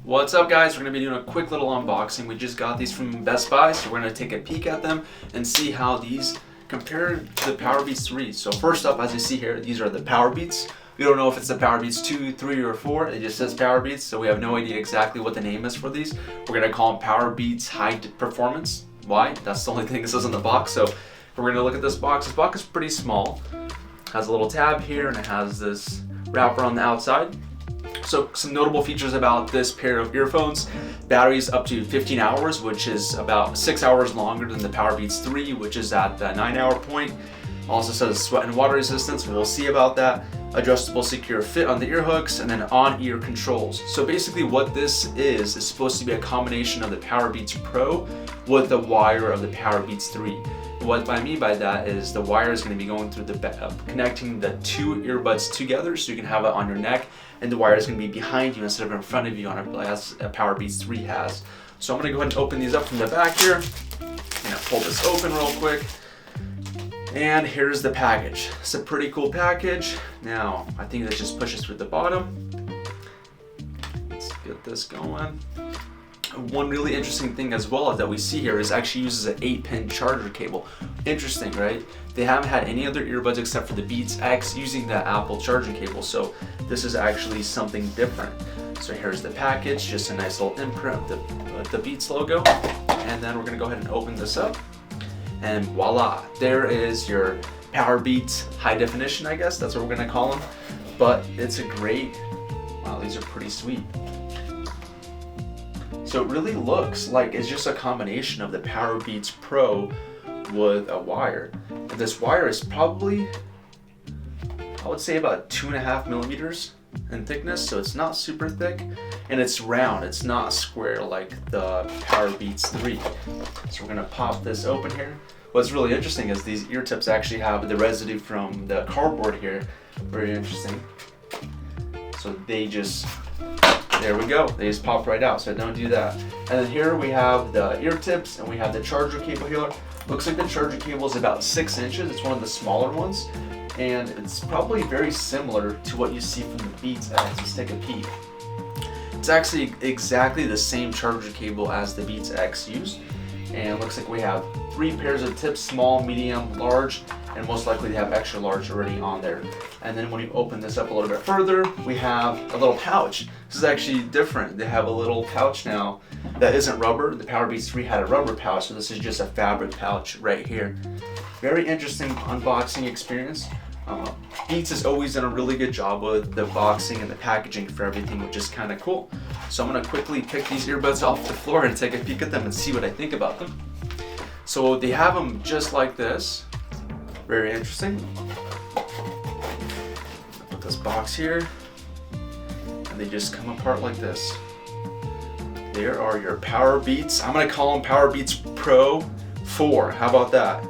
What's up guys, we're going to be doing a quick little unboxing. We just got these from Best Buy, so we're going to take a peek at them and see how these compare to the Powerbeats 3. So first up, as you see here, these are the Powerbeats. We don't know if it's the Powerbeats 2, 3, or 4. It just says Powerbeats, so we have no idea exactly what the name is for these. We're going to call them Powerbeats High Performance. Why? That's the only thing that says on the box. So we're going to look at this box. This box is pretty small. It has a little tab here and it has this wrapper on the outside. So some notable features about this pair of earphones: batteries up to 15 hours, which is about 6 hours longer than the Powerbeats 3, which is at the 9-hour point. Also says sweat and water resistance, we'll see about that. Adjustable secure fit on the ear hooks, and then on-ear controls. So basically what this is supposed to be a combination of the Powerbeats Pro with the wire of the Powerbeats 3. What I mean by that is the wire is going to be going through the connecting the two earbuds together, so you can have it on your neck, and the wire is going to be behind you instead of in front of you, as a Powerbeats 3 has. So I'm going to go ahead and open these up from the back here. I'm going to pull this open real quick. And here's the package. It's a pretty cool package. Now, I think that just pushes through the bottom. Let's get this going. One really interesting thing as well that we see here is actually uses an 8-pin charger cable. Interesting, right? They haven't had any other earbuds except for the Beats X using the Apple charging cable, so this is actually something different. So here's the package, just a nice little imprint of the Beats logo. And then we're gonna go ahead and open this up. And voila, there is your Powerbeats High Definition, I guess that's what we're gonna call them. But it's a great, wow, these are pretty sweet. So it really looks like it's just a combination of the Powerbeats Pro with a wire. And this wire is probably, I would say, about 2.5 millimeters in thickness, so it's not super thick, and it's round, it's not square like the Powerbeats 3. So we're gonna pop this open here. What's really interesting is these ear tips actually have the residue from the cardboard here. Very interesting. So they just, there we go, they just pop right out, so don't do that. And then here we have the ear tips and we have the charger cable here. Looks like the charger cable is about 6 inches, it's one of the smaller ones, and it's probably very similar to what you see from the Beats X. Let's take a peek. It's actually exactly the same charger cable as the Beats X used, and it looks like we have 3 pairs of tips: small, medium, large, and most likely they have extra large already on there. And then when you open this up a little bit further, we have a little pouch. This is actually different. They have a little pouch now that isn't rubber. The Powerbeats 3 had a rubber pouch, so this is just a fabric pouch right here. Very interesting unboxing experience. Beats has always done a really good job with the boxing and the packaging for everything, which is kind of cool. So I'm going to quickly pick these earbuds off the floor and take a peek at them and see what I think about them. So they have them just like this. Very interesting. Put this box here, and they just come apart like this. There are your Powerbeats. I'm going to call them Powerbeats Pro 4. How about that?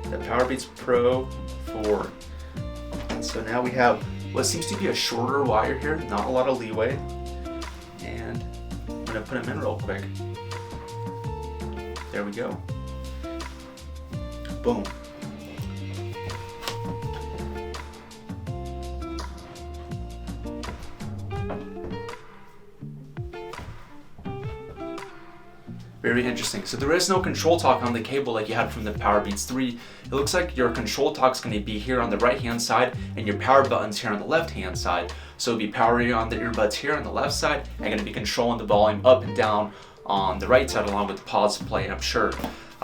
The Powerbeats Pro 4. So now we have what seems to be a shorter wire here, not a lot of leeway. And I'm gonna put them in real quick. There we go. Boom. Very interesting. So there is no control talk on the cable like you had from the Powerbeats 3. It looks like your control talk is going to be here on the right hand side and your power buttons here on the left hand side. So it'll be powering on the earbuds here on the left side and going to be controlling the volume up and down on the right side, along with the pause play, I'm sure.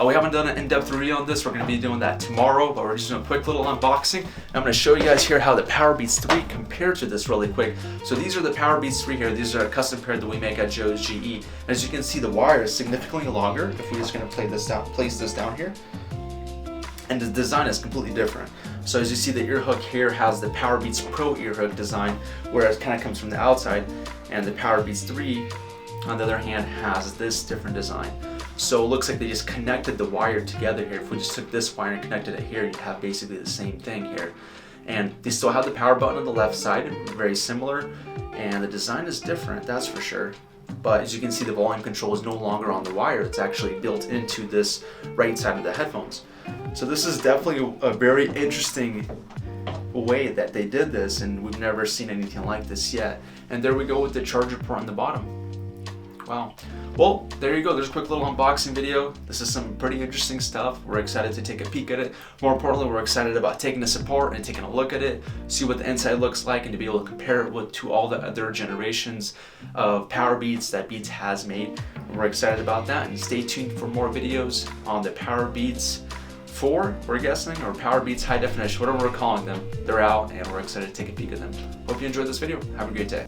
We haven't done an in-depth review on this. We're going to be doing that tomorrow, but we're just doing a quick little unboxing. I'm going to show you guys here how the Powerbeats 3 compare to this really quick. So these are the Powerbeats 3 here. These are a custom pair that we make at Joe's GE. As you can see, the wire is significantly longer. If we're just going to place this down here. And the design is completely different. So as you see, the ear hook here has the Powerbeats Pro ear hook design, whereas it kind of comes from the outside. And the Powerbeats 3, on the other hand, has this different design. So it looks like they just connected the wire together here. If we just took this wire and connected it here, you'd have basically the same thing here. And they still have the power button on the left side, very similar, and the design is different, that's for sure. But as you can see, the volume control is no longer on the wire, it's actually built into this right side of the headphones. So this is definitely a very interesting way that they did this, and we've never seen anything like this yet. And there we go with the charger port on the bottom. Wow. Well, there you go. There's a quick little unboxing video. This is some pretty interesting stuff. We're excited to take a peek at it. More importantly, we're excited about taking this apart and taking a look at it, see what the inside looks like, and to be able to compare it to all the other generations of Powerbeats that Beats has made. We're excited about that, and stay tuned for more videos on the Powerbeats 4, we're guessing, or Powerbeats High Definition, whatever we're calling them. They're out, and we're excited to take a peek at them. Hope you enjoyed this video. Have a great day.